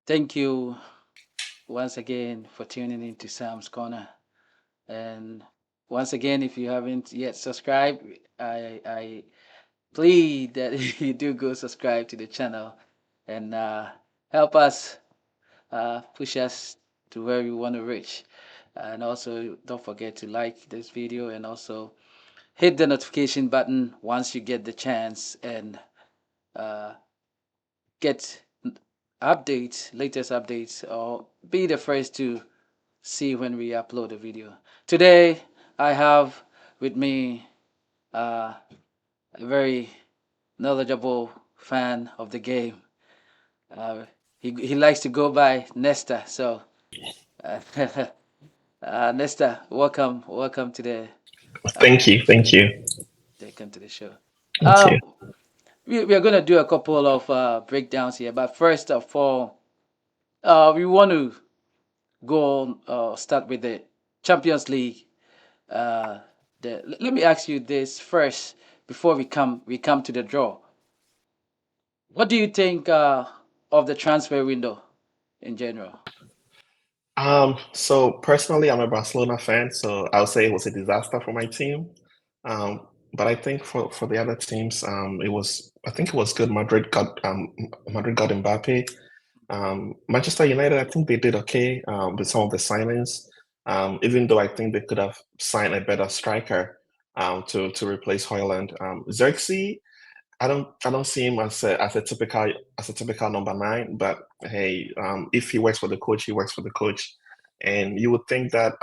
Thank you once again for tuning in to Sam's Corner. And once again, if you haven't yet subscribed, I plead that you do go subscribe to the channel and help us push us to where we want to reach. And also, don't forget to like this video and also hit the notification button once you get the chance and uh, get latest updates, or be the first to see when we upload a video. Today, I have with me a very knowledgeable fan of the game. Uh, he likes to go by Nesta. So, uh, Nesta, welcome to uh, Thank you, welcome to the show. thank Uh, you. we are gonna do a couple of breakdowns here, but first of all, we want to go start with the Champions League. Uh, let me ask you this first before we come to the draw. What do you think of the transfer window in general? So personally, I'm a Barcelona fan, so I would say it was a disaster for my team. But I think for the other teams, I think it was good. Madrid got Mbappe. Manchester United, I think they did okay with some of the signings. Even though I think they could have signed a better striker to replace Højlund. Xerxes, I don't see him as a typical number nine, but hey, if he works for the coach, he works for the coach. And you would think that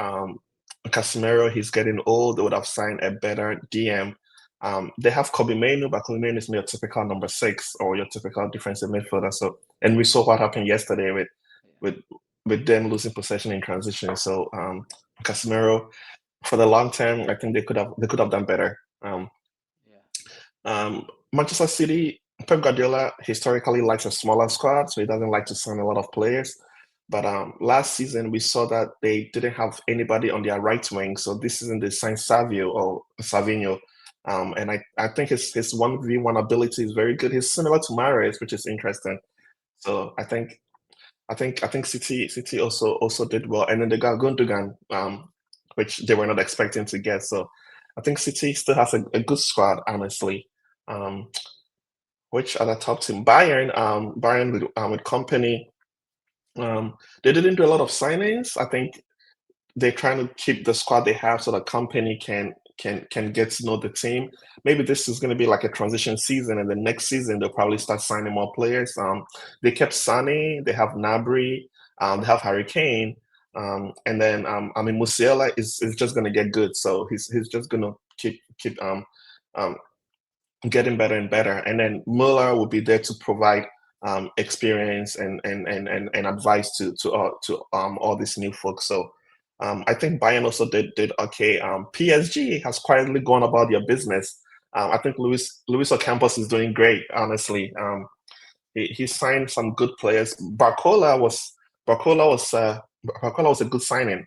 Casemiro, he's getting old, they would have signed a better DM. They have Kobe Mainoo, but Kobe Mainoo is not your typical number six or your typical defensive midfielder. So, and we saw what happened yesterday with with them losing possession in transition. So, Casemiro, for the long term, I think they could have done better. Yeah, Manchester City, Pep Guardiola historically likes a smaller squad, so he doesn't like to sign a lot of players. But last season, we saw that they didn't have anybody on their right wing. So this season, they signed Savio or Savinho. And I think his 1v1 ability is very good. He's similar to Mahrez, which is interesting. So I think City also did well. And then they got Gundogan, which they were not expecting to get. So I think City still has a good squad, honestly. Um, which other top team? Bayern with company. They didn't do a lot of signings. I think they're trying to keep the squad they have so the company can get to know the team. Maybe this is going to be like a transition season, and the next season they'll probably start signing more players. They kept Sane, they have Nabry, they have Harry Kane, and then I mean Musiala is just going to get good, so he's just going to keep um, getting better and better. And then Muller will be there to provide experience and advice to all these new folks. So I think Bayern also did okay. PSG has quietly gone about their business. I think Luis Ocampos is doing great. Honestly, he signed some good players. Barcola was Barcola was a good signing.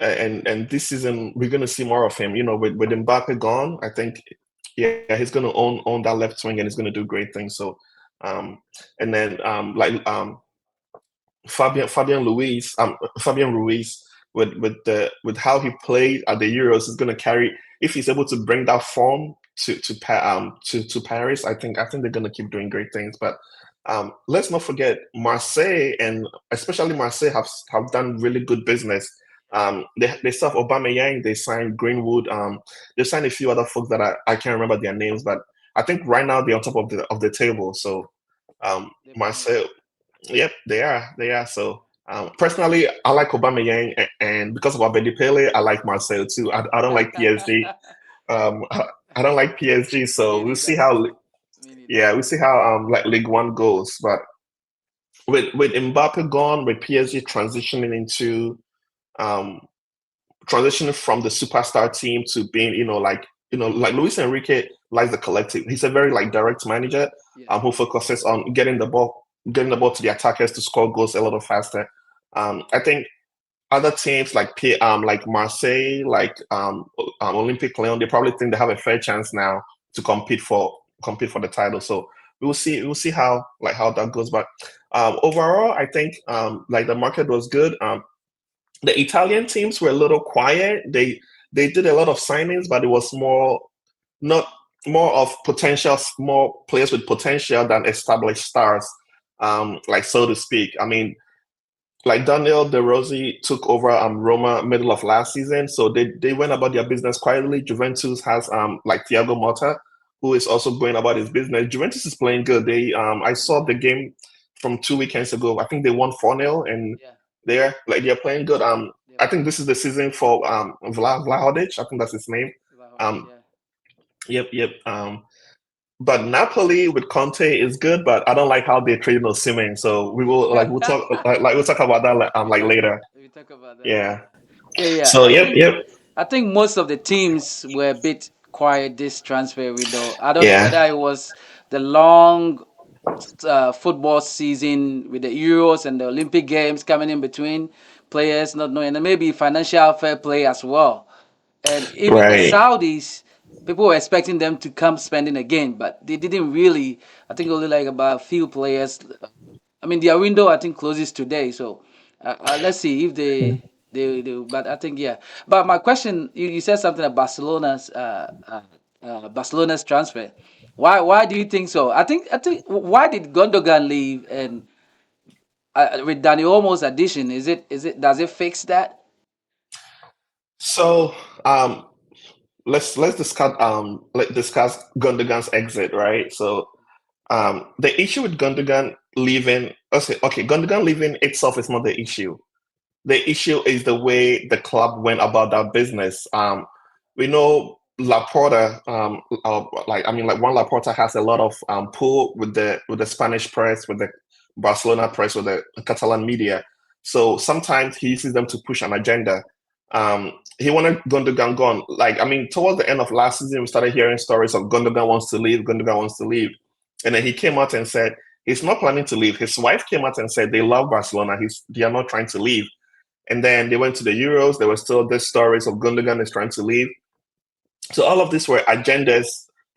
And this season we're going to see more of him. You know, with Mbappe gone, I think yeah, he's going to own that left wing and he's going to do great things. So, um, and then Fabian Ruiz with how he played at the Euros is going to carry. If he's able to bring that form to Paris, I think they're going to keep doing great things. But let's not forget Marseille, and especially Marseille have done really good business. They still have Aubameyang, they signed Greenwood, they signed a few other folks that I can't remember their names, but I think right now they're on top of the table. So they're booming. Marseille, yep, they are. They are. So personally, I like Aubameyang, and because of Abedi Pele, I like Marseille too. I don't like PSG. I don't like PSG. So Me we'll see neither. how. Me neither. Yeah, we'll see how like League One goes. But with Mbappe gone, with PSG um transitioning from the superstar team to being, like Luis Enrique likes the collective. He's a very like direct manager Yes. who focuses on getting the ball to the attackers to score goals a little faster. I think other teams like Marseille, Olympic Lyon, they probably think they have a fair chance now to compete for the title. So we'll see how that goes. But overall, I think like the market was good. The Italian teams were a little quiet. They did a lot of signings, but it was not more of potential, more players with potential than established stars, like so to speak. I mean, like Daniel De Rossi took over Roma middle of last season, so they went about their business quietly. Juventus has like Thiago Motta, who is also going about his business. Juventus is playing good. They I saw the game from 2 weekends ago. I think they won 4-0, and Yeah, they're playing good. they're I think playing this is the season for Vlahovic. I think that's his name. Vlahovic. Um, yep. But Napoli with Conte is good, but I don't like how they're treating Osimhen. So we'll Yeah. talk we'll talk about that like Yeah, later. we talk about that later. Yeah. Yeah, yeah. So yep. I think most of the teams were a bit quiet this transfer window. I don't know Yeah. whether it was the long football season with the Euros and the Olympic Games coming in between, players not knowing, and maybe financial fair play as well. And even the Right. Saudis, people were expecting them to come spending again, but they didn't really. I think only like about a few players. I mean, their window I think closes today, so let's see if they do. But I think yeah. But my question, you said something about Barcelona's transfer. Why do you think so? I think why did Gundogan leave and with Dani Olmo's addition, is it does it fix that? So let's discuss Gundogan's exit, right? So the issue with Gundogan leaving, okay, Gundogan leaving itself is not the issue. The issue is the way the club went about that business. We know Laporta, like Juan Laporta has a lot of pull with the Spanish press, with the Barcelona press, with the Catalan media. So sometimes he uses them to push an agenda. He wanted Gundogan gone. Like, I mean, towards the end of last season, we started hearing stories of Gundogan wants to leave, Gundogan wants to leave. And then he came out and said he's not planning to leave. His wife came out and said they love Barcelona. They are not trying to leave. And then they went to the Euros. There were still these stories of Gundogan is trying to leave. So all of these were agendas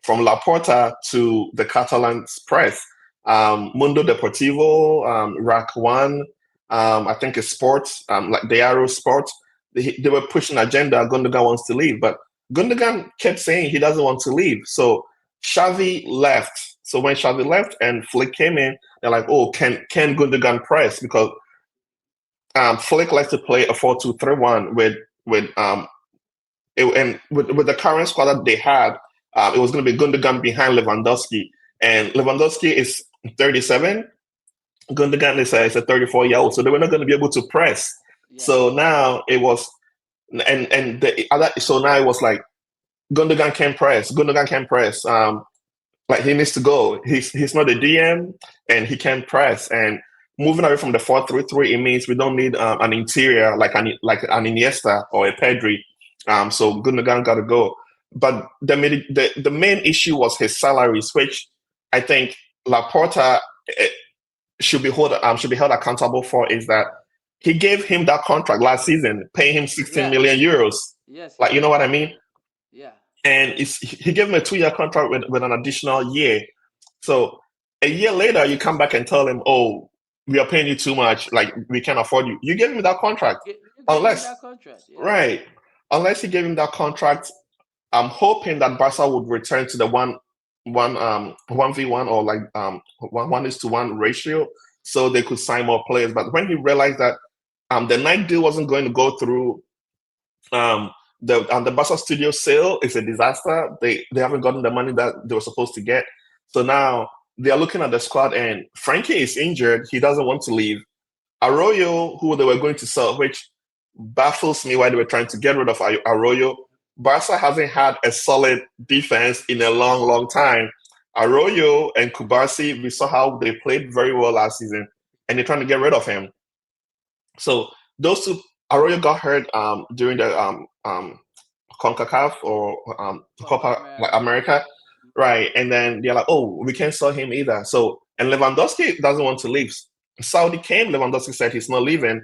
from Laporta to the Catalan press. Mundo Deportivo, Rack One, I think it's Sports, like Diario Sports. They were pushing agenda. Gundogan wants to leave, but Gundogan kept saying he doesn't want to leave. So Xavi left. So when Xavi left and Flick came in, they're like, "Oh, can Gundogan press?" Because Flick likes to play a 4-2-3-1 with the current squad that they had. It was going to be Gundogan behind Lewandowski, and Lewandowski is 37. Gundogan is a 34-year-old, so they were not going to be able to press. Yeah, So now it was, and the other. So now it was like Gundogan can press. Gundogan can press. Like he needs to go. He's not a DM and he can press. And moving away from the 4-3-3, it means we don't need an interior like an Iniesta or a Pedri. So Gundogan got to go. But the main issue was his salaries, which I think Laporta should be held accountable for. Is that he gave him that contract last season, paying him 16 yeah, million euros. yes, he Like, you know did. what I mean? Yeah, And he gave him a 2-year contract with an additional year. So a year later, you come back and tell him, "Oh, we are paying you too much. Like we can't afford you." You gave him that contract, you gave him unless that contract. Yeah, right, unless he gave him that contract. I'm hoping that Barca would return to the 1v1 or like 1:1 ratio, so they could sign more players. But when he realized that the night deal wasn't going to go through, um, the Barca studio sale is a disaster. They haven't gotten the money that they were supposed to get. So now they are looking at the squad, and Frankie is injured. He doesn't want to leave. Arroyo, who they were going to sell, which baffles me why they were trying to get rid of Arroyo. Barca hasn't had a solid defense in a long, long time. Arroyo and Kubarsi, we saw how they played very well last season, and they're trying to get rid of him. So those two, Arroyo got hurt during the CONCACAF or Copa Copa like America. America, right? And then they're like, "Oh, we can't sell him either." So and Lewandowski doesn't want to leave. Saudi came. Lewandowski said he's not leaving.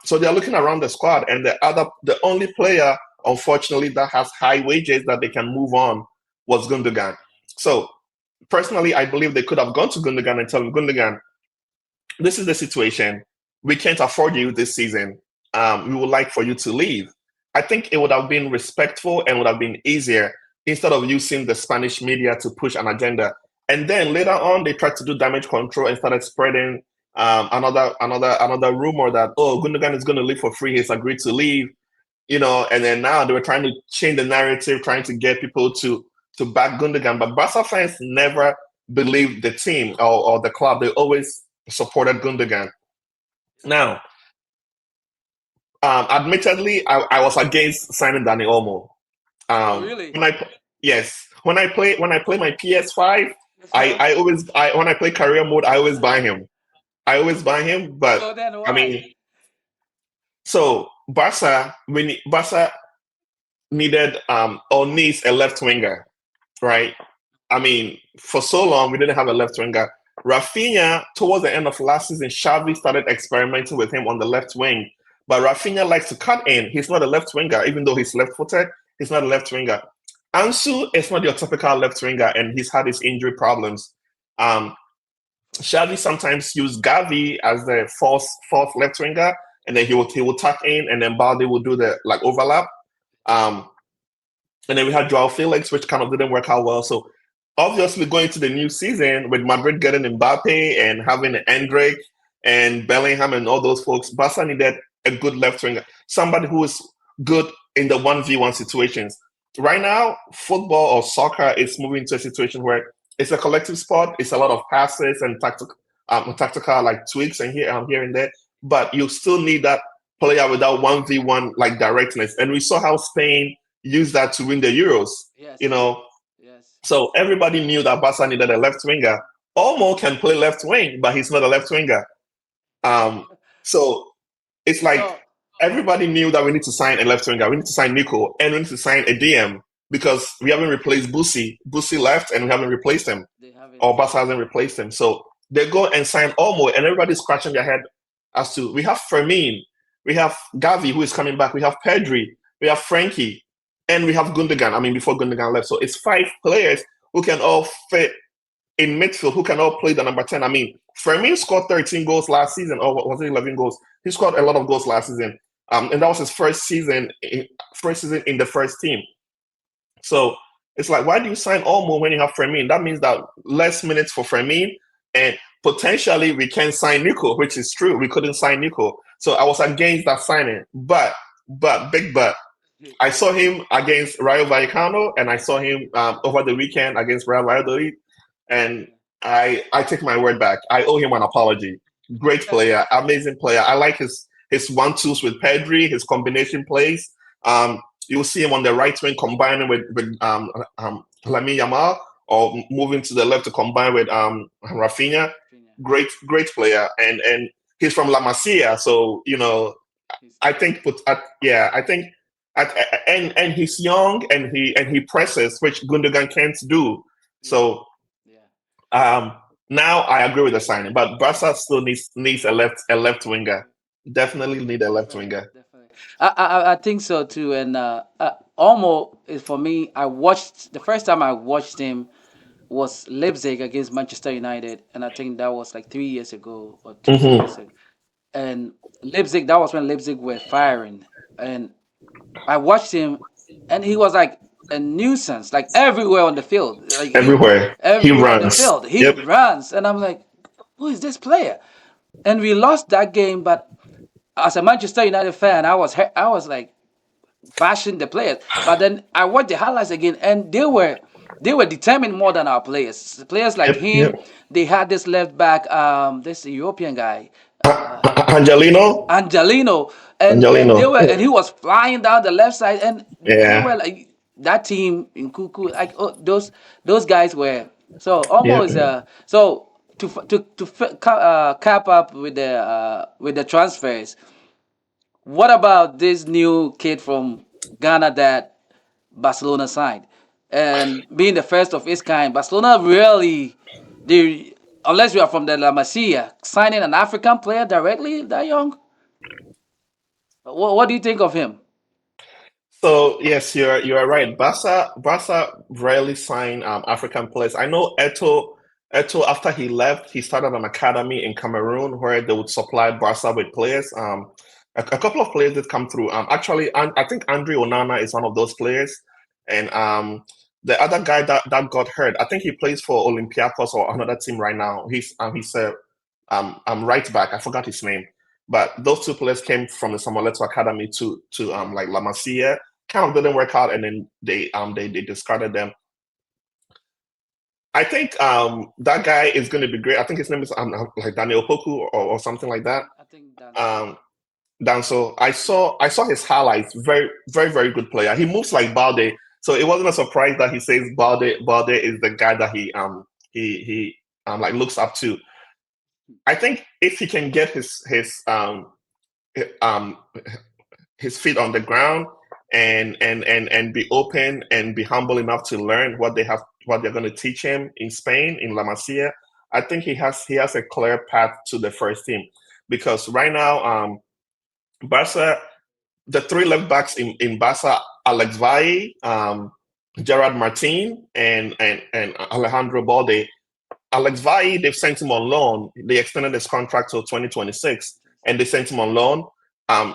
So they're looking around the squad, and the only player, unfortunately, that has high wages that they can move on was Gundogan. So personally, I believe they could have gone to Gundogan and tell him, Gundogan, this is the situation. We can't afford you this season. We would like for you to leave. I think it would have been respectful and would have been easier instead of using the Spanish media to push an agenda. And then later on, they tried to do damage control and started spreading another rumor that, oh, Gundogan is going to leave for free. He's agreed to leave. And then now they were trying to change the narrative, trying to get people to back Gundogan. But Barca fans never believed the team or the club. They always supported Gundogan. Now, admittedly, I was against signing Dani Olmo. Oh, When really? yes, when I play my PS5, when I play career mode, I always buy him. I always buy him, but So then I why? mean, so Barca needed or needs a left winger, right? I mean, for so long we didn't have a left winger. Rafinha, towards the end of last season, Xavi started experimenting with him on the left wing. But Rafinha likes to cut in. He's not a left winger, even though he's left-footed. He's not a left winger. Ansu is not your typical left winger, and he's had his injury problems. Um, For sure. Xavi sometimes used Gavi as the fourth left winger, and then he will tuck in, and then Balde will do the like overlap. Um, and then we had Joao Felix, which kind of didn't work out well. So obviously going to the new season with Madrid getting Mbappe and having Endrick and Bellingham and all those folks, Barca needed a good left winger, somebody who is good in the 1v1 situations. Right now, football or soccer is moving to a situation where it's a collective sport. It's a lot of passes and tactical like tweaks and here and there. But you still need that player without 1v1 like directness. And we saw how Spain use that to win the Euros. You Yes. know, Yes. so everybody knew that Barca needed a left winger. Olmo can play left wing, but he's not a left winger. So it's like So everybody knew that we need to sign a left winger. We need to sign Nico, and we need to sign a DM because we haven't replaced Busi. Busi left, and we haven't replaced him, they or haven't. Barca hasn't replaced him. So they go and sign Olmo, and everybody's scratching their head as to we have Fermin, we have Gavi who is coming back, we have Pedri, we have Frankie, and we have Gundogan. I mean, before Gundogan left, so it's 5 players who can all fit in midfield, who can all play the number 10. I mean, Fermin scored 13 goals last season, or was it 11 goals? He scored a lot of goals last season, and that was his first season in the first team. So it's like, why do you sign Olmo when you have Fermin? That means that less minutes for Fermin, and potentially we can sign Nico, which is true. We couldn't sign Nico, so I was against that signing. But I saw him against Rayo Vallecano, and I saw him over the weekend against Real Valladolid, and I take my word back. I owe him an apology. Great player, amazing player. I like his one twos with Pedri, his combination plays. You'll see him on the right wing combining with Lamine Yamal, or moving to the left to combine with Rafinha. Rafinha. Great player, and he's from La Masia, so He's I think, yeah, I think, and he's young and he presses, which Gundogan can't do. yeah. So Yeah. um, now I agree with the signing, but Barca still needs a left winger. Definitely need a left Definitely, winger. definitely. I think so too. And Almo is for me. I watched the first time I watched him was Leipzig against Manchester United, and I think that was like 3 years ago or two, 3 years Hmm. ago. And Leipzig, that was when Leipzig were firing, and I watched him, and he was like a nuisance, like everywhere on the field, like he Everywhere he everywhere on the runs. field he Yep. runs, and I'm like, who is this player? And we lost that game, but as a Manchester United fan, I was like bashing the players. But then I watched the highlights again, and they were determined more than our players. Players like Yep. Yep. him, they had this left back, this European guy, Angelino. Angelino, and they Angelino. were and he was flying down the left side, and they Yeah. were like that team in Kuku, like those guys were so almost Yep. so to cap up with the transfers. What about this new kid from Ghana that Barcelona signed? And being the first of its kind, Barcelona really, they, unless you are from the La Masia, signing an African player directly that young? What do you think of him? So yes, you are right. Barca rarely sign African players. I know Eto after he left, he started an academy in Cameroon where they would supply Barca with players. A couple of players did come through. Actually, I think Andre Onana is one of those players, and the other guy that got hurt, I think he plays for Olympiacos or another team right now. He's a right back. I forgot his name, but those two players came from the Samoleto Academy to like La Masia, kind of didn't work out, and then they discarded them. I think that guy is going to be great. I think his name is like Daniel Poku or something like that. I think Danso. Um, Danso. I saw his highlights. Very very very good player. He moves like Balde, so it wasn't a surprise that he says Balde is the guy that he like looks up to. I think if he can get um his feet on the ground and be open and be humble enough to learn what they're going to teach him in Spain in La Masia. I think he has a clear path to the first team because right now Barca, the three left backs in Barca, Alex Valle, Gerard Martin, and Alejandro Balde. Alex Valle, they've sent him on loan. They extended his contract till 2026, and they sent him on loan.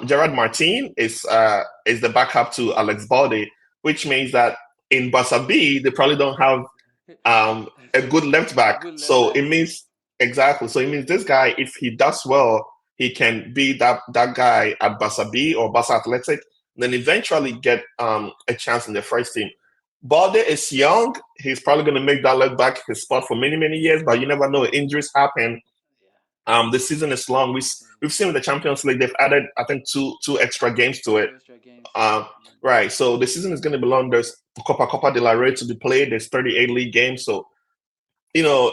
Gerard Martin is the backup to Alex Balde, which means that in Barca B, they probably don't have a good left A back. good left So back. it means exactly. So it means this guy, if he does well, he can be that guy at Barca B or Barca Athletic, then eventually get a chance in the first team. Balde is young. He's probably going to make that left back his spot for many, many years, but you never know. Injuries happen. Yeah. The season is long. We've seen with the Champions League, they've added, I think, two extra games to it. Two extra games. Yeah. Um, right. So the season is going to be long. There's Copa de la Rey to be played. There's 38 league games. So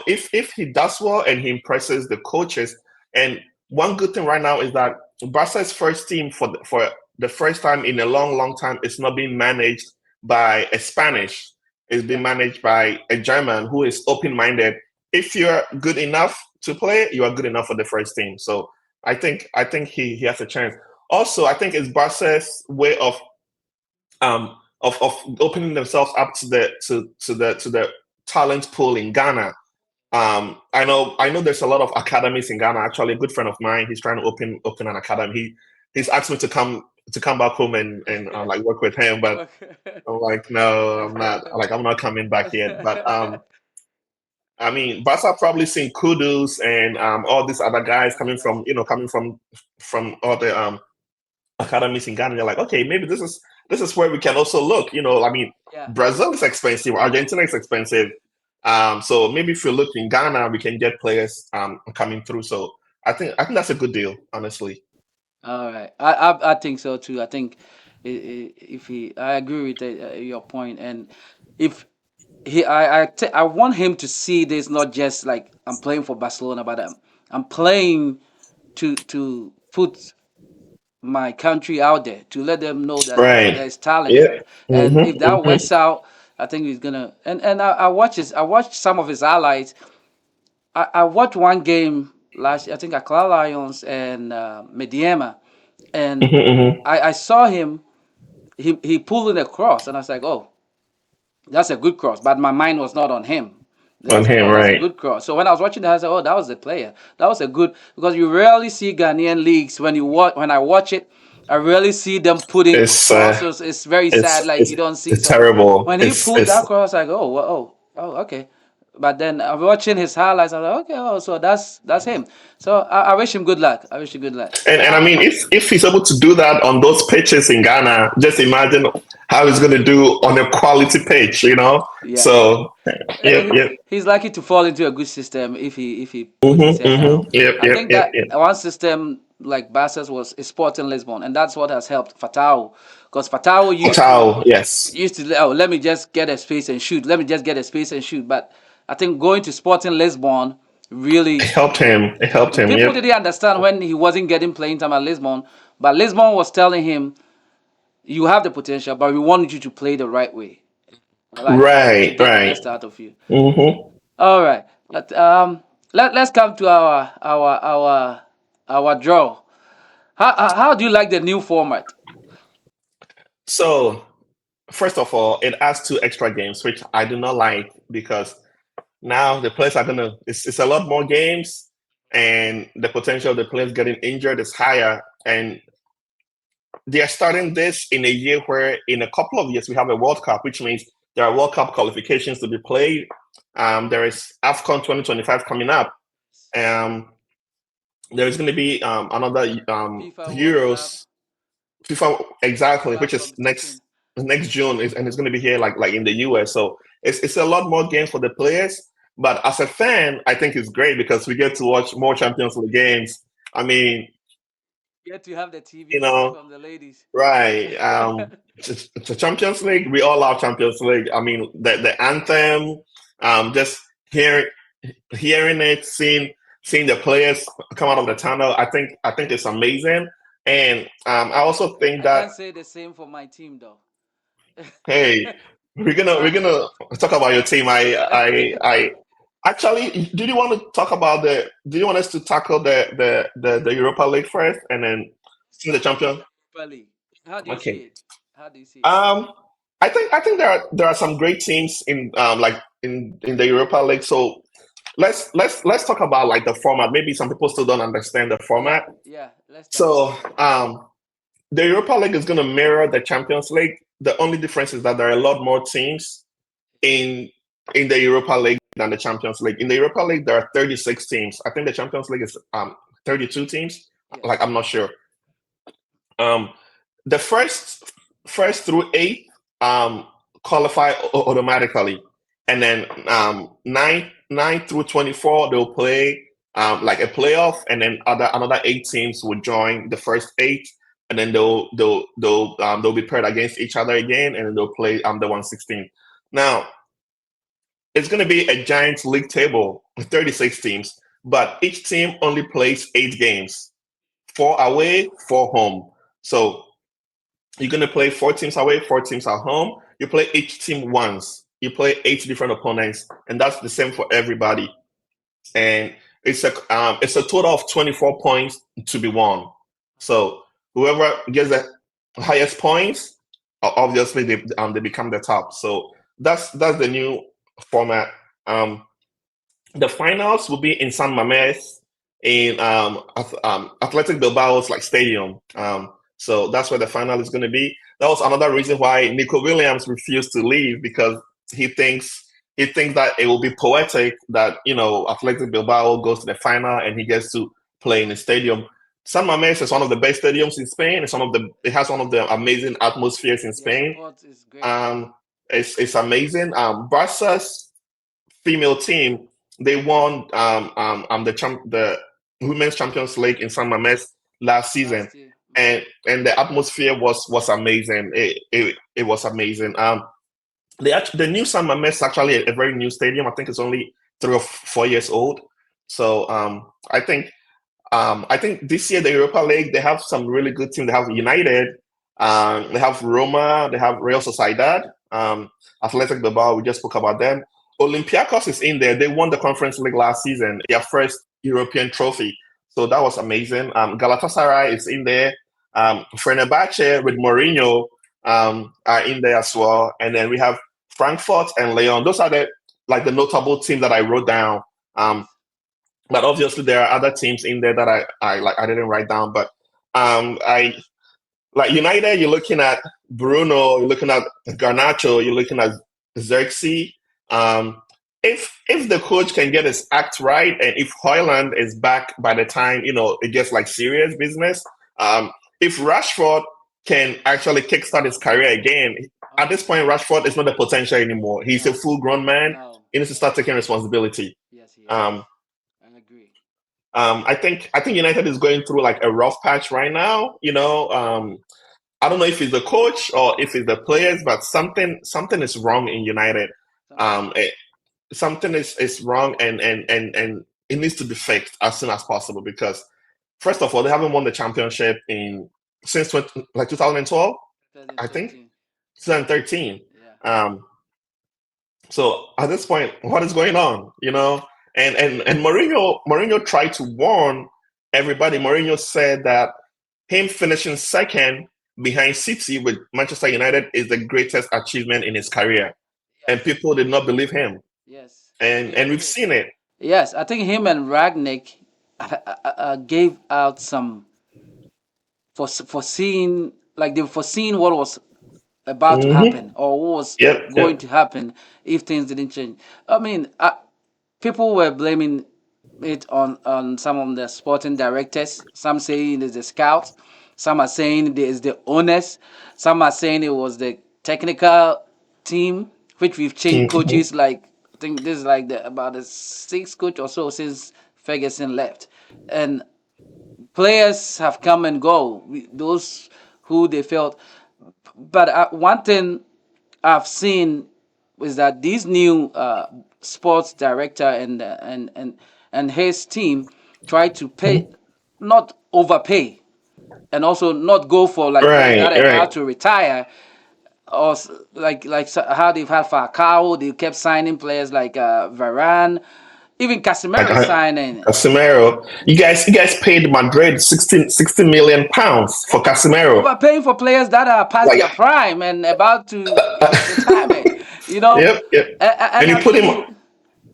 if he does well and he impresses the coaches, and one good thing right now is that Barca's first team for the first time in a long, long time is not being managed by a Spanish. It's being Yeah. managed by a German who is open-minded. If you're good enough to play, you are good enough for the first team. So I think he has a chance. Also, I think it's Barca's way of opening themselves up to the talent pool in Ghana. I know there's a lot of academies in Ghana. Actually, a good friend of mine, he's trying to open an academy. He's asked me to come back home and like work with him, but I'm like, no, I'm not. Like, I'm not coming back yet. But I mean, Barca probably seen Kudus and all these other guys coming from all the academies in Ghana. They're like, okay, maybe this is where we can also look. I mean, Yeah. Brazil is expensive, Argentina is expensive. So maybe if you look in Ghana, we can get players coming through. So I think that's a good deal, honestly. All right. I think so too. I think if he, I agree with your point, and if I want him to see this not just like I'm playing for Barcelona, but I'm playing to put my country out there to let them know that Right. there's talent Yeah. here. And if Mm-hmm, that mm-hmm, works out, I think he's gonna. And I watched some of his highlights. I watched one game last year, I think Accra Lions and Mediema, and mm-hmm, I saw him. He pulled in a cross, and I was like, oh, that's a good cross. But my mind was not on him. Then I on was like, him, oh, that's a right. good cross. So when I was watching that, I said, oh, that was the player. That was a good because you rarely see Ghanaian leagues when I watch it. I rarely see them putting It's crosses. It's very sad. it's Like it's you don't see it's so. terrible. When he It's pulled it's that cross, I go, oh, okay. But then I'm watching his highlights. I'm like, okay, oh, so that's him. So I wish him good luck. I wish him good luck. and I mean, if he's able to do that on those pitches in Ghana, just imagine how he's going to do on a quality pitch. Yeah. So, yep, yep. He's likely to fall into a good system if he puts his Mm-hmm, head down. mm-hmm. Yep, I yep, think yep, that yep. one system like Barca's was Sporting Lisbon, and that's what has helped Fatao, because Fatao used to Hotel, yes. let me just get a space and shoot. Let me just get a space and shoot. But I think going to Sporting Lisbon It really helped him. It helped him. people Yep. didn't understand when he wasn't getting playing time at Lisbon, but Lisbon was telling him you have the potential, but we want you to play the right way, like to Right, get the right. best out of you. Mm-hmm. All right. But let's come to our draw. How do you like the new format? So first of all, it adds two extra games, which I do not like because now the players are gonna. It's a lot more games, and the potential of the players getting injured is higher. And they are starting this in a year where, in a couple of years, we have a World Cup, which means there are World Cup qualifications to be played. There is AFCON 2025 coming up. Um, there is going to be another FIFA World Cup, Euros, FIFA exactly, FIFA which is competition. next June, and it's going to be here like in the US. So it's a lot more games for the players. But as a fan, I think it's great because we get to watch more Champions League games. I mean, Get to have the TV you votes know, from the ladies. right? It's a Champions League. We all love Champions League. I mean, the anthem, just hearing it, seeing the players come out of the tunnel. I think it's amazing. And I also think I that, can't say the same for my team though. hey, we're Man gonna City. talk about your team. I actually, did you want to talk about the? Do you want us to tackle the Europa League first, and then see the Let's tackle champion? the Europa League. How do you see Okay. it? How do you see it? Um, I think there are some great teams in like in the Europa League. So let's talk about like the format. Maybe some people still don't understand the Yeah, format. yeah. Let's So dissect it. the Europa League is going to mirror the Champions League. The only difference is that there are a lot more teams in the Europa League than the Champions League. In the Europa League, there are 36 teams. I think the Champions League is 32 teams. Like, Yes. I'm not sure. Um, the first through eight qualify automatically, and then nine through 24 they'll play like a playoff, and then another eight teams will join the first eight, and then they'll be paired against each other again, and then they'll play the 116. Now it's going to be a giant league table with 36 teams, but each team only plays 8 games, 4 away, 4 home. So you're going to play 4 teams away, 4 teams at home. You play each team once. You play 8 different opponents, and that's the same for everybody. And it's a total of 24 points to be won. So whoever gets the highest points, obviously they become the top. So that's the new format. Um, the finals will be in San Mamés in Athletic Bilbao's like stadium. So that's where the final is going to be. That was another reason why Nico Williams refused to leave, because he thinks that it will be poetic that Athletic Bilbao goes to the final and he gets to play in the stadium. San Mamés is one of the best stadiums in Spain. It has one of the amazing atmospheres in Your Spain. support is great. Um, it's amazing. Barca's female team, they won the women's Champions League in San Mamés last season, Last year. and the atmosphere was amazing. It was amazing. The new San Mamés is actually a very new stadium. I think it's only 3 or 4 years old. So I think this year the Europa League, they have some really good teams. They have United, they have Roma, they have Real Sociedad, Athletic Bilbao. We just spoke about them. Olympiacos is in there. They won the Conference League last season, their first European trophy. So that was amazing. Galatasaray is in there. Fenerbahce with Mourinho are in there as well. And then we have Frankfurt and Lyon. Those are the notable teams that I wrote down. Um, Yes. but obviously there are other teams in there that I didn't write down. But I like United. You're looking at Bruno. You're looking at Garnacho. You're looking at Xerxes. Um, if the coach can get his act right, and if Hoyland is back by the time it gets like serious business, if Rashford can actually kickstart his career again, at Oh this point Rashford is not a potential anymore. He's a no, full-grown man. no. He needs to start taking responsibility. Yes, he has. Um, I agree. I think United is going through like a rough patch right now. I don't know if it's the coach or if it's the players, but something is wrong in United. Something is Um, wrong. it, something is wrong, and it needs to be fixed as soon as possible, because first of all, they haven't won the championship in since 2012, I think 2013. 2013. Yeah. Um, so at this point, what is going on? And Mourinho tried to warn everybody. Mourinho said that him finishing second behind City with Manchester United is the greatest achievement in his career, and Yes. people did not believe him, Yes. and we've seen it. Yes, I think him and Ragnick gave out some foreseeing, like they foreseen what was about to Hmm. happen or what was Yep, going yep. to happen if things didn't change. I mean, people were blaming it on some of the sporting directors. Some saying it's the scouts. Some are saying it is the owners. Some are saying it was the technical team, which we've changed Mhm. coaches. Like I think this is like about the sixth coach or so since Ferguson left, and players have come and go. Those who they felt, but one thing I've seen is that these new sports director and his team try to pay, not overpay, and also not go for like players Right, that are right. about to retire, or how they've had Falcao. They kept signing players like Varane, even Like Casemiro signing. Casemiro, you guys paid Madrid 16 million pounds for Casemiro. Overpaying for players that are past Like, their prime and about to hit retirement. You know, yep, yep. And and you I put him, mean,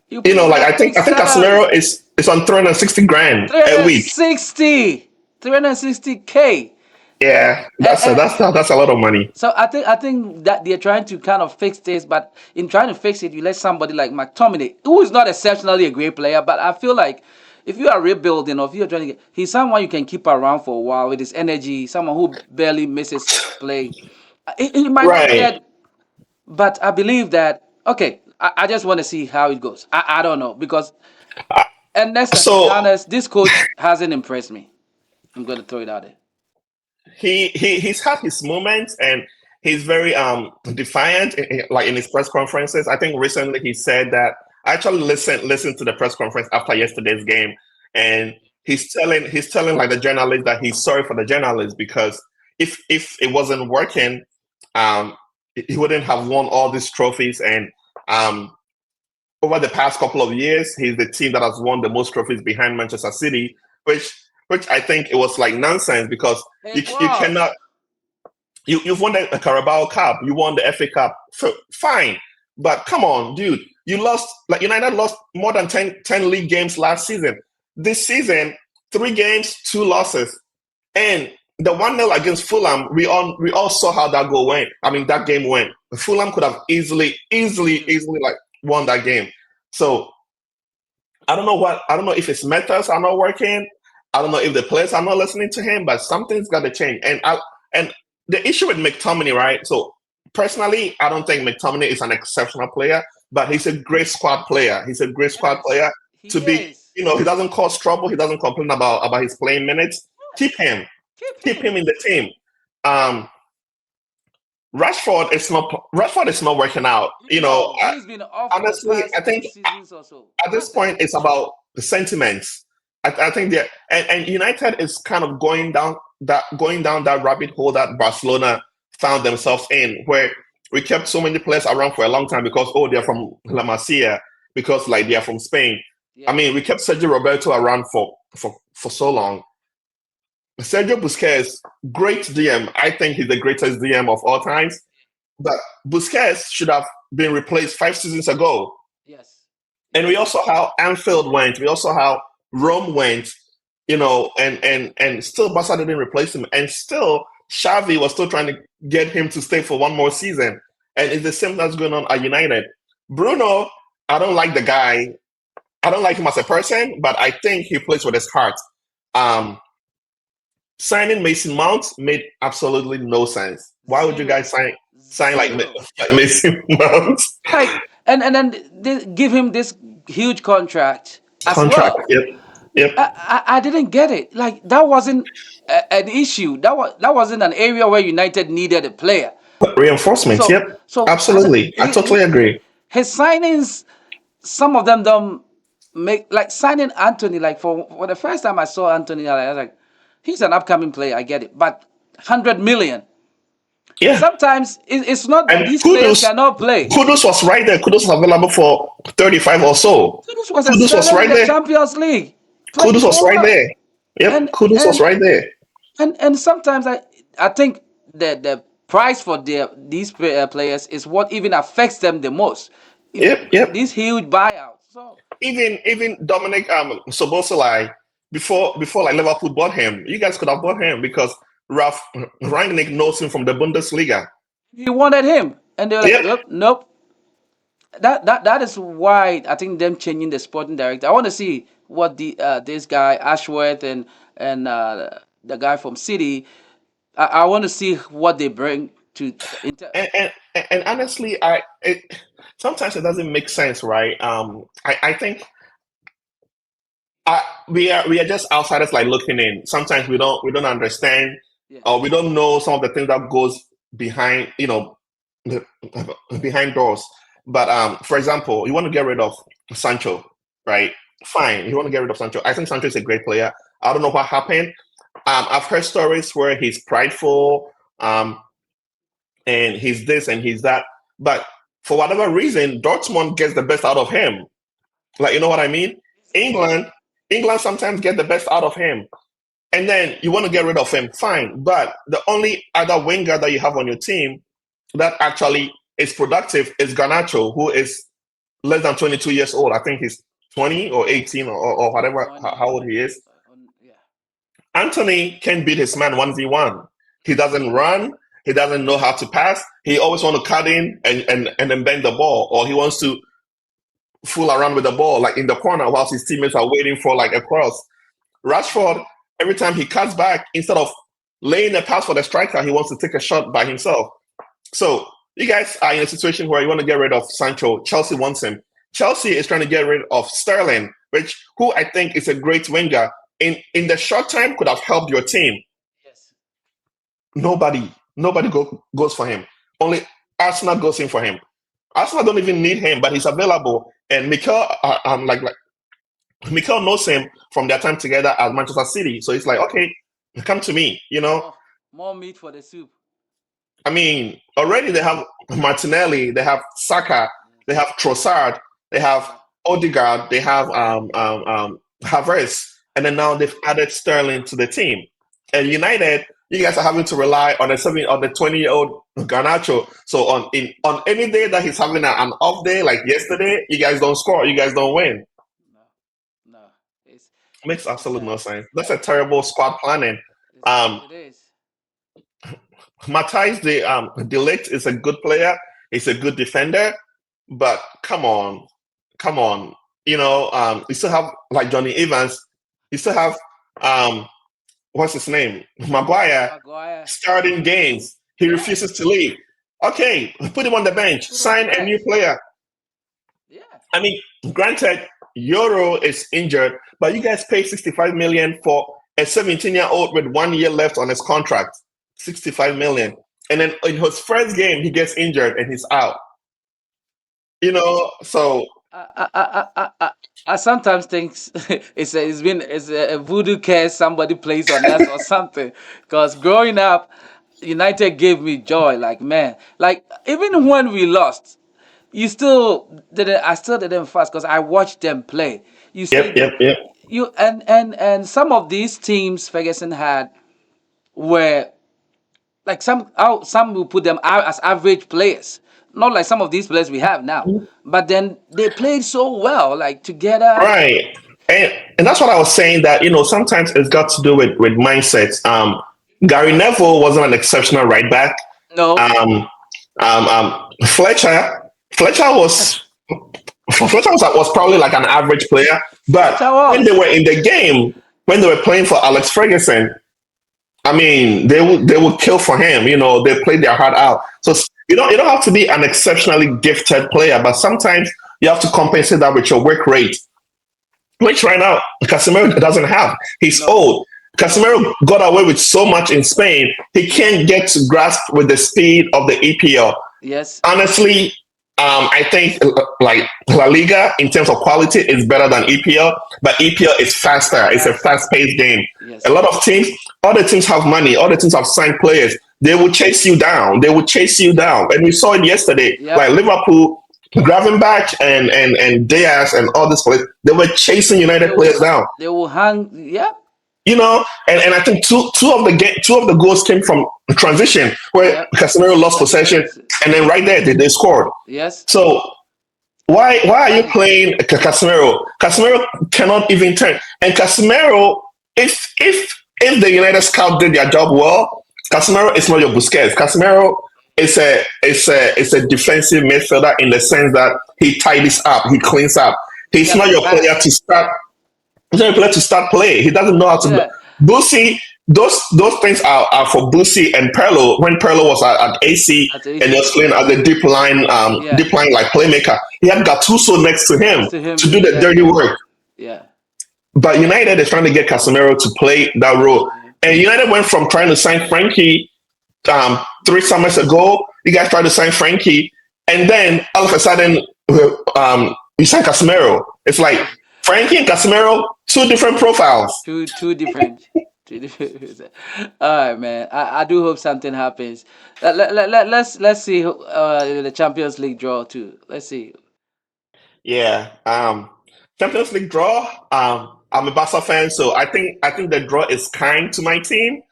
you put him like on a I fixed think salary, Casemiro is on 360 grand a week. 360, 360K. Yeah, that's a lot of money. So I think that they're trying to kind of fix this, but in trying to fix it, you let somebody like McTominay, who is not exceptionally a great player, but I feel like if you are rebuilding or if you're trying to get, he's someone you can keep around for a while with his energy, someone who barely misses play. He might not Right. get, but I believe that okay. I just want to see how it goes. I don't know because and Nesta, to be So honest, this coach hasn't impressed me. I'm gonna throw it out there. he's had his moments, and he's very defiant like in his press conferences. I think recently he said that I actually listened to the press conference after yesterday's game, and he's telling like the journalist that he's sorry for the journalists because if it wasn't working, um he wouldn't have won all these trophies. And um over the past couple of years, he's the team that has won the most trophies behind Manchester City, which I think it was like nonsense because you It you cannot was. you've won the Carabao Cup, you won the FA Cup, fine, but come on, dude, you lost, like United lost more than 10 league games last season. This season, 3 games, 2 losses, and the 1-0 against Fulham, we all saw how that goal went. I mean, that game went. Fulham could have Easily. easily like won that game. So I don't know if his methods are not working. I don't know if the players are not listening to him, but something's got to change. And the issue with McTominay, right? So personally, I don't think McTominay is an exceptional player, but he's a great squad player. He's a great squad player Yes, to he be. is. He doesn't cause trouble. He doesn't complain about his playing minutes. Keep Yes, him, keep keep him. him in the team. Um, Rashford is not working out. No, he's been off for the Honestly, I past two think seasons or so. at this What the point heck? it's about the sentiments. I think that and United is kind of going down that rabbit hole that Barcelona found themselves in, where we kept so many players around for a long time because they're from La Masia, because like they are from Spain. I mean, Yes, we kept Sergio Roberto around for so long. Sergio Busquets, great DM. I think he's the greatest DM of all times. But Busquets should have been replaced 5 seasons ago. yes, And we yes. also how Anfield went. We also how Rome went. And still Barca didn't replace him. And still Xavi was still trying to get him to stay for one more season. And it's the same that's going on at United. Bruno, I don't like the guy. I don't like him as a person, but I think he plays with his heart. Um, Signing Mason Mount made absolutely no sense. Why would you guys Zero, sign like zero. Mason Mount? Like, and then they give him this huge contract as Contract. well. Yep. Yep. I didn't get it. Like that wasn't an issue. That wasn't an area where United needed a player. Reinforcements. So Yep. so I said, Absolutely. I totally agree. his signings, some of them don't make like signing Anthony. Like for the first time I saw Anthony, I was like, he's an upcoming player. I get it, but 100 million. Yeah. Sometimes it's not And these players cannot play. Kudus was right there. Kudus was available for 35 or so. Kudus was a Kudus was seven in right the there. Champions League, playing Kudus was so right well, there. Yep. and Kudus was and right there. and sometimes I think the price for these players is what even affects them the most. If Yep, yep. these huge buyouts, so Even Dominic Soboslai before like Liverpool bought him, you guys could have bought him because Ralph Rangnick knows him from the Bundesliga. he wanted him, and they're like, Yep. nope, nope. That is why I think them changing the sporting director. I want to see what the this guy Ashworth and the guy from City. I want to see what they bring to Inter. And honestly, sometimes it doesn't make sense, right? I think we are just outsiders like looking in. Sometimes we don't understand or Yes, we don't know some of the things that goes behind behind doors. But for example, you want to get rid of Sancho, right? Fine, you want to get rid of Sancho. I think Sancho is a great player. I don't know what happened. I've heard stories where he's prideful, and he's this and he's that. But for whatever reason, Dortmund gets the best out of him. Like, you know what I mean? yes. England, England sometimes get the best out of him. And then you want to get rid of him, fine. But the only other winger that you have on your team that actually is productive is Garnacho, who is less than 22 years old. I think he's 20 or 18 or whatever, how 20, old he is. yeah. Anthony can beat his man 1v1. He doesn't run. He doesn't know how to pass. He always want to cut in and then bend the ball, or he wants to fool around with the ball like in the corner whilst his teammates are waiting for like a cross. Rashford, every time he cuts back, instead of laying a pass for the striker, he wants to take a shot by himself. So you guys are in a situation where you want to get rid of Sancho. Chelsea wants him. Chelsea is trying to get rid of Sterling, who I think is a great winger. In the short time could have helped your team. Yes. Nobody goes for him. Only Arsenal goes in for him. Arsenal don't even need him, but he's available. And Mikel, like Mikel knows him from their time together at Manchester City. So he's like, okay, come to me. More meat for the soup. I mean, already they have Martinelli, they have Saka, they have Trossard, they have Yeah. Odegaard, they have Havertz, and then now they've added Sterling to the team. And United, you guys are having to rely on the 20-year-old Garnacho. So on any day that he's having an off day, like yesterday, you guys don't score, you guys don't win. No, no. It's Makes it's absolute no sense. That's a terrible squad planning. it's Um, it is. Matthijs de Ligt is a good player. He's a good defender, but come on. You still have like Johnny Evans. You still have um, what's his name, Maguire, Maguire. starting games. He Yeah. refuses to leave. Okay, put him on the bench. Put on the Sign a new bench. player. Yeah. I mean, granted, Euro is injured, but you guys pay 65 million for a 17-year-old with 1 year left on his contract. 65 million. And then in his first game, he gets injured and he's out. So I sometimes think it's a voodoo curse somebody plays on us or something. Because growing up, United gave me joy. Like man, like even when we lost, you still didn't. I still didn't fast because I watched them play. You yep, see, yep, yep. you and some of these teams Ferguson had were like some will put them out as average players, not like some of these players we have now. But then they played so well, like together. Right. And that's what I was saying that, sometimes it's got to do with mindsets. Gary Neville wasn't an exceptional right back. No, Um, Fletcher, Fletcher was Fletcher was probably like an average player, but Fletcher when they was. were in the game, when they were playing for Alex Ferguson, I mean, they would kill for him. They played their heart out. So you don't have to be an exceptionally gifted player, but sometimes you have to compensate that with your work rate, which right now Casemiro doesn't have. He's No, old. no. Casemiro got away with so much in Spain. He can't get to grasp with the speed of the EPL. Yes, Honestly, I think like La Liga in terms of quality is better than EPL, but EPL is faster. It's a faster. fast-paced game. A Yes. lot of teams, all the teams have money. All the teams have signed players. They will chase you down. They will chase you down, and we saw it yesterday. Like Yep. Liverpool, Gravenberch and Diaz and all these players, they were chasing They United will. players down. They will hang. Yep. and I think two of the goals came from transition where Yep. Casemiro lost possession, Yes. and then right there they scored. Yes. So why are you Why? playing Casemiro? Casemiro cannot even turn. And Casemiro, if the United scout did their job well, Casemiro is not your Busquets. Casemiro is a defensive midfielder in the sense that he tidies up, he cleans up. He He's got not the your player to pass. start. He's not your player to start play. He doesn't know how to. Yeah. Bussy, those things are for Bussy and Perlo. When Perlo was at AC At and he was AC. playing as a Yeah. deep line like playmaker, he had Gattuso next to Next him to him to do doing the that. dirty Yeah. work. Yeah. But United is trying to get Casemiro to play that role, Mhm. and United went from trying to sign Frankie 3 summers ago. You guys tried to sign Frankie, and then all of a sudden, you sign Casemiro. It's like Frankie and Casemiro, two different profiles. Two different. Two different. All right, man. I do hope something happens. Let's see the Champions League draw too. Let's see. Yeah. Champions League draw. I'm a Barca fan, so I think the draw is kind to my team.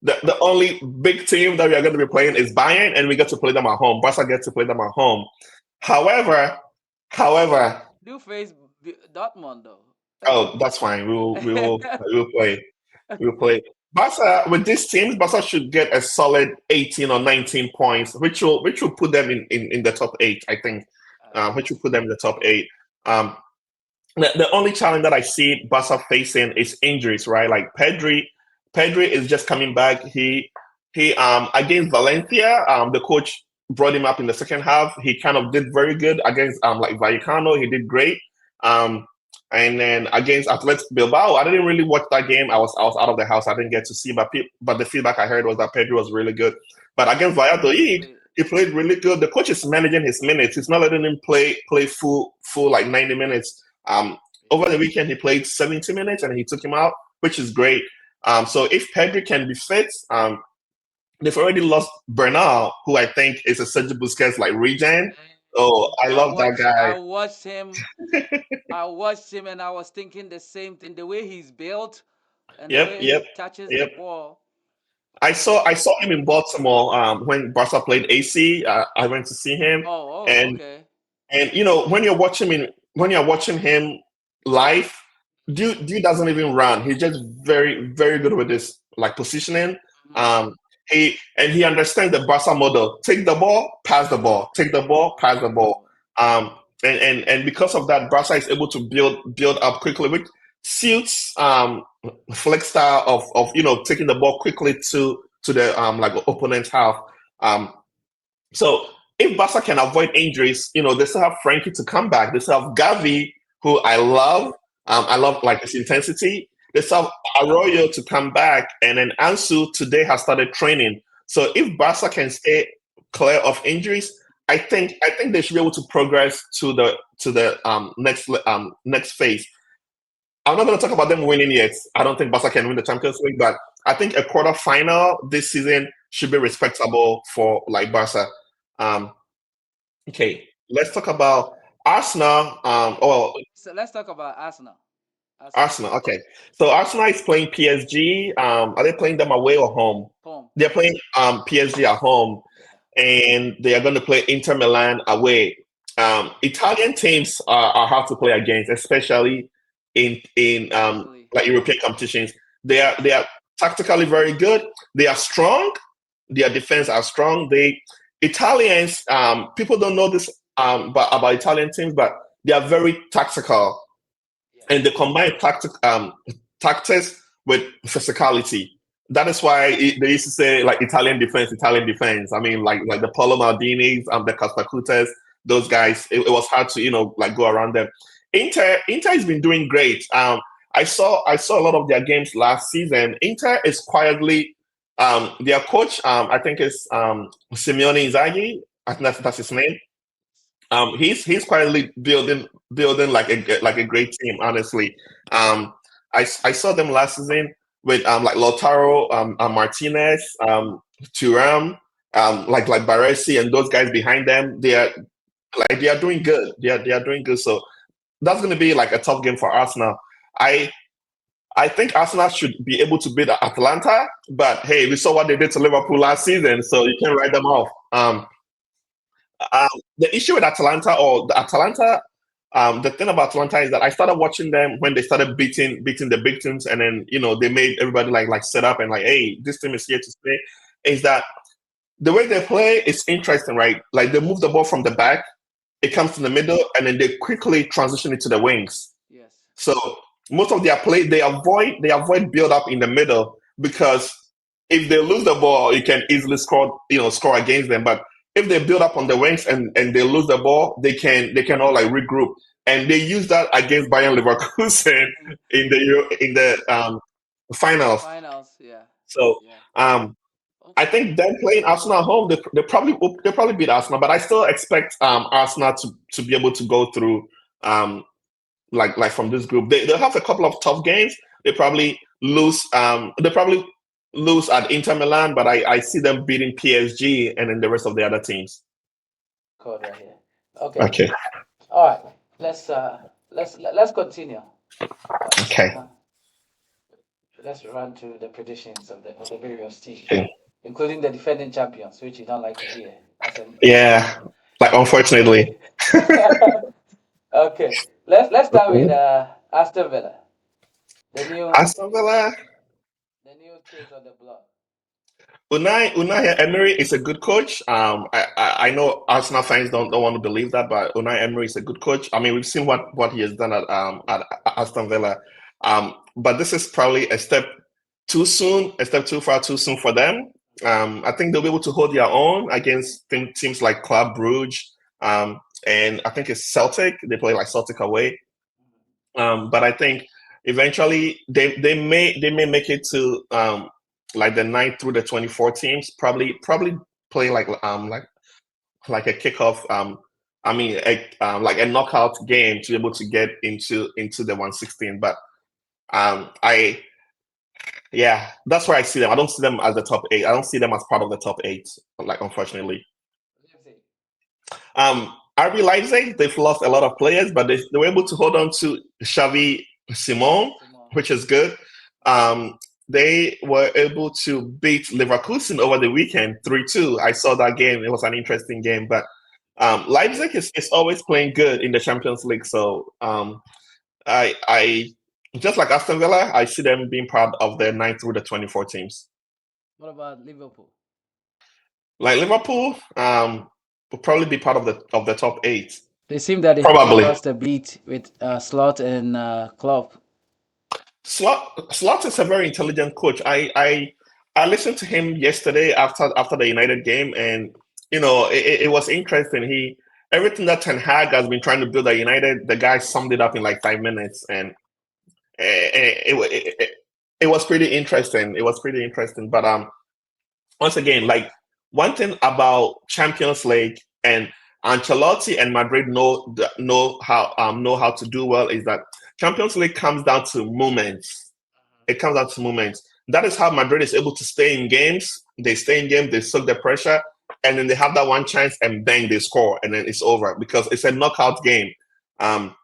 The only big team that we are going to be playing is Bayern, and we get to play them at home. Barca gets to play them at home. However, however, Do face Dortmund though. oh, that's fine. We will play. We will play. Barca with these teams, Barca should get a solid 18 or 19 points, which will put them in the top eight, I think. Which will put them in the top eight. Um, the only challenge that I see Barca facing is injuries, right? Like Pedri is just coming back. He against Valencia, the coach brought him up in the second half. He kind of did very good against like Vallecano. He did great. Um, and then against Athletic Bilbao, I didn't really watch that game. I was out of the house. I didn't get to see, but the feedback I heard was that Pedri was really good. But against Valladolid, Wait, he played really good. The coach is managing his minutes. He's not letting him play full like 90 minutes. Over the weekend he played 70 minutes and he took him out, which is great. So if Pedri can be fit, they've already lost Bernal, who I think is a Sergio Busquets like regen. Oh, I love that I guy. watched him. I watched him, and I was thinking the same thing. The way he's built and the Yep, way yep, he touches the yep. ball. I saw him in Baltimore when Barca played AC. I went to see him, Oh, and okay. when you're watching him live, dude doesn't even run. He's just very very good with this like positioning. Mhm. Um, he understands the Barca model: take the ball, pass the ball, take the ball, pass the ball. Um, and because of that, Barca is able to build up quickly, which suits flex style of taking the ball quickly to the like opponent's half. Um, so if Barca can avoid injuries, they still have Frankie to come back. They still have Gavi, who I love. I love like his intensity. They still have Arroyo to come back, and then Ansu today has started training. So if Barca can stay clear of injuries, I think they should be able to progress to the next phase. I'm not going to talk about them winning yet. I don't think Barca can win the Champions League, but I think a quarter final this season should be respectable for like Barca. Um, okay, let's talk about Arsenal. So let's talk about Arsenal. Arsenal. Arsenal. Okay, so Arsenal is playing PSG. Are they playing them away or home? Home. They're playing PSG at home, Yeah. and they are going to play Inter Milan away. Italian teams are hard to play against, especially in Especially. like European competitions. They are tactically very good. They are strong. Their defense are strong. Italians, people don't know this but about Italian teams, but they are very tactical Yeah. and they combine tactics with physicality. That is why they used to say like Italian defense, Italian defense. I mean, like the Paolo Maldinis, the Caspacutes, those guys. It was hard to like go around them. Inter has been doing great. I saw a lot of their games last season. Inter is quietly their coach. I think is Simeone Inzaghi. I think that's his name. He's quietly building like a great team. Honestly, I saw them last season with like Lautaro, Martinez, Thuram, like Baresi and those guys behind them. They are doing good. They are doing good. So that's going to be like a tough game for Arsenal. I I think Arsenal should be able to beat Atalanta, but hey, we saw what they did to Liverpool last season, so you can't write them off. Um, the issue with Atalanta or the Atalanta, the thing about Atalanta is that I started watching them when they started beating the big teams, and then they made everybody like set up and like, hey, this team is here to stay. Is that the way they play is interesting, right? Like they move the ball from the back, it comes to the middle, and then they quickly transition it to the wings. Yes. So most of their play, they avoid build up in the middle because if they lose the ball, you can easily score against them. But if they build up on the wings and they lose the ball, they can all like regroup. And they use that against Bayern Leverkusen in the finals. Finals, yeah. So Yeah. um, I Okay. think them playing Arsenal at home, they probably beat Arsenal, but I still expect Arsenal to be able to go through um, like from this group. They'll have a couple of tough games. They probably lose. They probably lose at Inter Milan, but I see them beating PSG and then the rest of the other teams. Code right here. Okay. Okay. All right. Let's continue. Okay. Let's run to the predictions of the various teams, Okay. including the defending champions, which you don't like to hear as a Yeah. fan. Like unfortunately. Okay. Let's start with Okay. Aston Villa, the new Aston Villa. the new kids on the block. Unai Emery is a good coach. I know Arsenal fans don't want to believe that, but Unai Emery is a good coach. I mean, we've seen what he has done at Aston Villa. But this is probably a step too soon, a step too far too soon for them. I think they'll be able to hold their own against teams like Club Brugge, and I think it's Celtic. They play like Celtic away. But I think eventually they may make it to like the 9th through the 24 teams. Probably play like a kickoff. I mean, like a knockout game to be able to get into the 116. But I yeah, that's where I see them. I don't see them as the top eight. I don't see them as part of the top eight. Like unfortunately. Leipzig. RB Leipzig, they've lost a lot of players, but they were able to hold on to Xavi Simon, Simone. which is good. Um, they were able to beat Leverkusen over the weekend 3-2. I saw that game. It was an interesting game, but Leipzig is always playing good in the Champions League. So I just like Aston Villa, I see them being part of the 9 through the 24 teams. What about Liverpool? Like Liverpool, will probably be part of the top eight. They seem that they Probably. lost a beat with Slot and Klopp. Slot is a very intelligent coach. I listened to him yesterday after the United game, and it was interesting. Everything that Ten Hag has been trying to build at United, the guy summed it up in like 5 minutes, and it was pretty interesting. It was pretty interesting. But once again, like one thing about Champions League and Ancelotti and Madrid know how to do well is that Champions League comes down to moments. It comes down to moments. That is how Madrid is able to stay in games. They stay in games, they suck the pressure, and then they have that one chance and bang, they score, and then it's over because it's a knockout game. Um,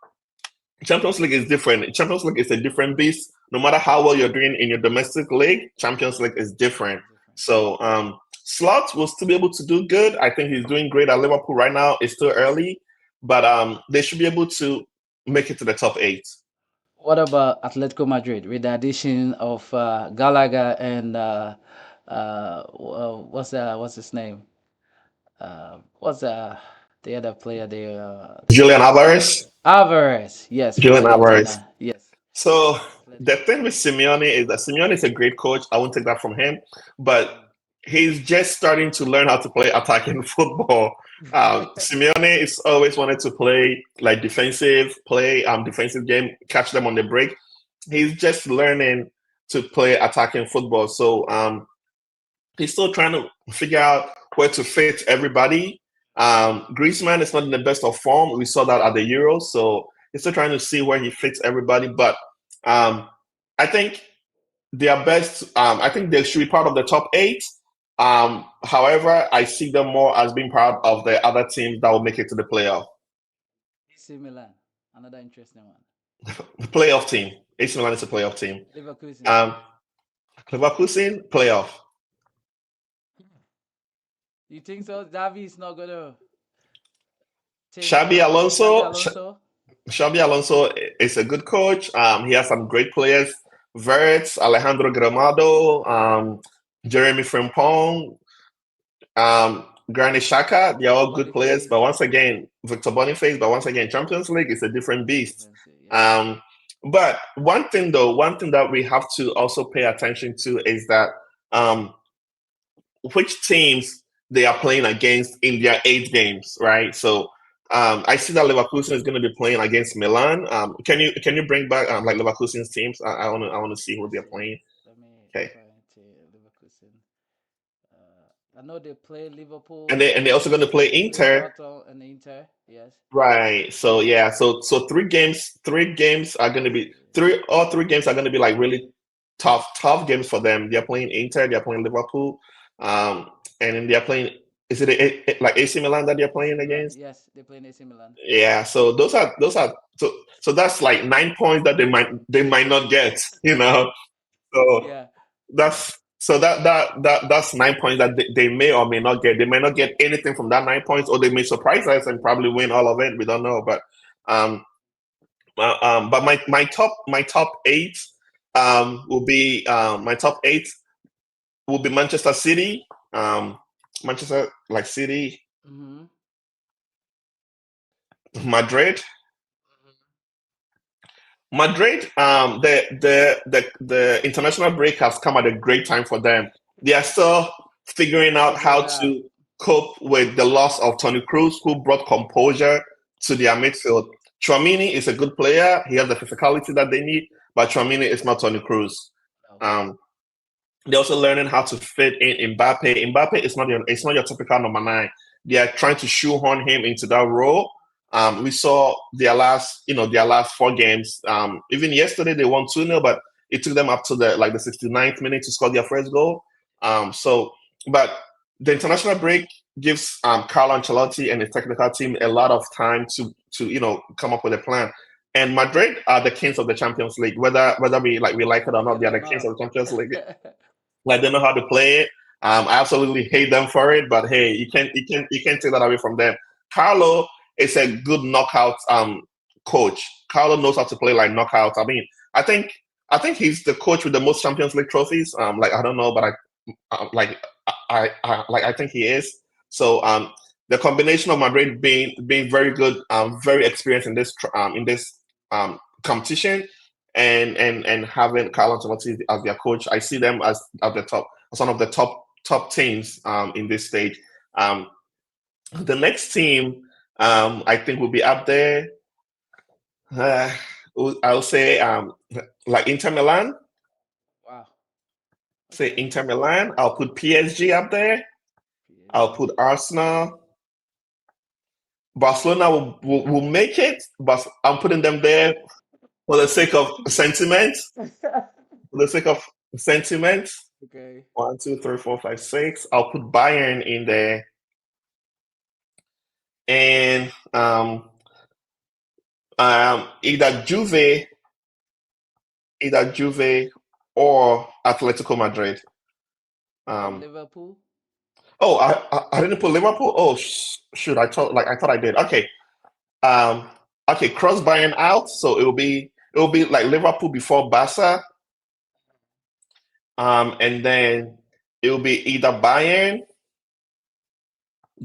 Champions League is different. Champions League is a different beast. No matter how well you're doing in your domestic league, Champions League is different. Different. So Slot will still be able to do good. I think he's doing great at Liverpool right now. It's still early, but they should be able to make it to the top eight. What about Atletico Madrid with the addition of Gallagher and what's his name? What's the other player there? Julian Alvarez. Alvarez. Yes, from Julian Alvarez. Argentina. Yes. So the Atletico. thing with Simeone is that Simeone is a great coach. I won't take that from him, but he's just starting to learn how to play attacking football. Simeone is always wanted to play like defensive game, catch them on the break. He's just learning to play attacking football. So he's still trying to figure out where to fit everybody. Griezmann is not in the best of form. We saw that at the Euros, so he's still trying to see where he fits everybody. But um, I think their best. I think they should be part of the top eight. However, I see them more as being part of the other teams that will make it to AC Milan, another interesting one. the playoff team. AC Milan is a playoff team. Leverkusen. Um, Leverkusen playoff. You think so? Davi is not gonna change Xabi the Xabi Alonso. Alonso. Xabi Alonso is a good coach. He has some great players. Verts, Alejandro Gramado, Jeremy Frimpong, Granit Xhaka. They're all good players. Boniface. But once again, Victor Boniface. But once again, Champions League is a different beast. Yeah. Um, but one thing that we have to also pay attention to is that which teams they are playing against in their 8 games, right? So I see that Leverkusen is going to be playing against Milan. Can you bring back like Leverkusen's teams? I want to see who they're playing. Let me Okay, try to Leverkusen. I know they play and Liverpool, they're also going to play they play Inter. Dortmund and Inter. Yes. Right. So yeah. So 3 games. 3 games are going to be three. All 3 games are going to be like really tough games for them. They're playing Inter. They're playing Liverpool. And then they're playing. Is it like AC Milan that they're playing Milan. against? Yes, they play AC Milan. Yeah. So those are so that's like 9 points that they might not get. So Yeah. that's 9 points that they may or may not get. They may not get anything from that 9 points, or they may surprise us and probably win all of it. We don't know, but um, but my top 8 will be my top 8 will be Manchester City, Manchester like City, Mm-hmm. Madrid. Madrid, the international break has come at a great time for them. They are still figuring out Figure how it out. to cope with the loss of Tony Cruz, who brought composure to their midfield. Chouamini is a good player. He has the physicality that they need, but Chouamini is not Tony Cruz. No. Um, they're also learning how to fit in Mbappe. Mbappe is not your typical number 9. They are trying to shoehorn him into that role. We saw their last 4 games. Even yesterday they won 2-0, but it took them up to the 69th minute to score their first goal. But the international break gives Carlo Ancelotti and his technical team a lot of time to come up with a plan. And Madrid are the kings of the Champions League, whether we like it or Like not. it They are or the kings not. of the Champions League. Like they know how to play it. I absolutely hate them for it, but hey, you can't take that away from them. Carlo is a good knockout coach. Carlo knows how to play like knockouts. I mean, I think he's the coach with the most Champions League trophies. Like I don't know, but I think he is. So the combination of Madrid being very good, very experienced in this competition, and having Carlo Ancelotti as their coach, I see them as at the top, as one of the top teams in this stage. Um, the next team, I think will be up there. Uh, I'll say like Inter Milan. Wow. Say Okay. Inter Milan. I'll put PSG up there. I'll PSG. put Arsenal. Barcelona will make it, but I'm putting them there for the sake of sentiment. For the sake of sentiment. Okay. 1, 2, 3, 4, 5, 6. I'll put Bayern in there, and either Juve or Atletico Madrid. And Um, Liverpool. oh, I didn't put Liverpool. Oh shoot! I thought I did. Okay. Um, okay. Cross Bayern out, so it will be like Liverpool before Barca, and then it will be either Bayern,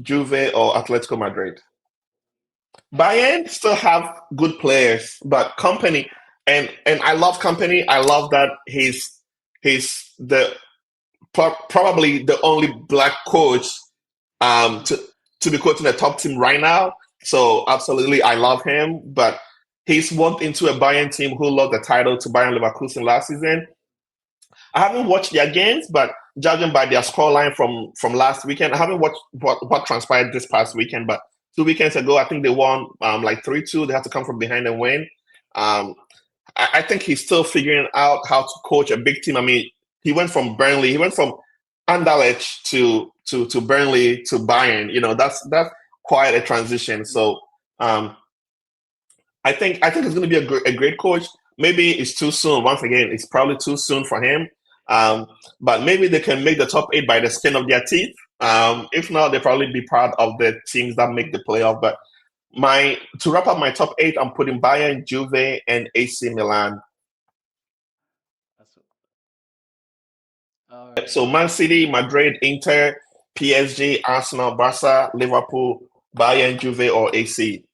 Juve, or Atletico Madrid. Bayern still have good players, but company and I love company. I love that he's probably the only black coach to be coaching a top team right now. So absolutely, I love him. But he's walked into a Bayern team who lost the title to Bayern Leverkusen last season. I haven't watched their games, but judging by their scoreline from last weekend, I haven't watched what transpired this past weekend. But 2 weekends ago, I think they won like 3-2. They had to come from behind and win. Um, I think he's still figuring out how to coach a big team. I mean, he went from Burnley, he went from Anderlecht to Burnley to Bayern. That's quite a transition. Yeah. So I think he's going to be a great coach. maybe it's too soon. Once again, it's probably too soon for him. Um, but maybe they can make the top eight by the skin of their teeth. If not, they'll probably be part of the teams that make the playoff. But my to wrap up my top eight, I'm putting Bayern, Juve, and AC Milan. That's all right. So Man City, Madrid, Inter, PSG, Arsenal, Barca, Liverpool, Bayern, Juve, or AC.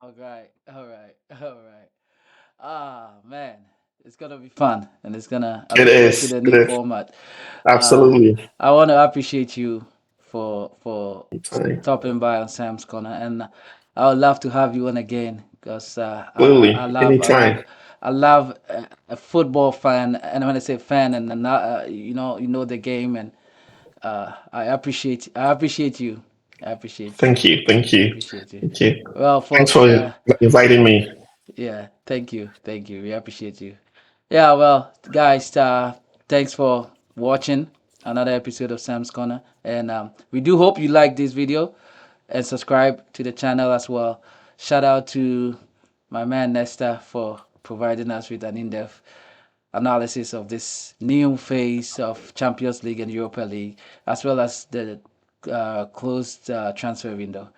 All right. All right. All right. Ah, man, it's gonna be fun, and I It look forward to is. the It new is. format. Uh, Absolutely. I want to appreciate you for Fine. stopping by on Sam's Corner, and I would love to have you on again because Absolutely. Anytime. I love a football fan, and when I say fan, and not, you know the game, and I appreciate you. I appreciate you. Thank you. Thank I you. appreciate you. Thank you. Well, Thanks folks, for inviting me. yeah, thank you, thank you. We appreciate you. Yeah, well, guys, thanks for watching another episode of Sam's Corner, and we do hope you like this video and subscribe to the channel as well. Shout out to my man Nesta for providing us with an in-depth analysis of this new phase of Champions League and Europa League, as well as the closed transfer window.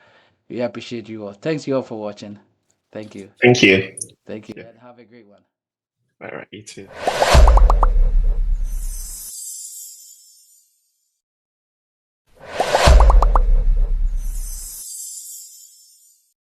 We appreciate you all. Thanks you all for watching. Thank you. Thank you. Thank you, Yeah. and have a great one. All right. You too.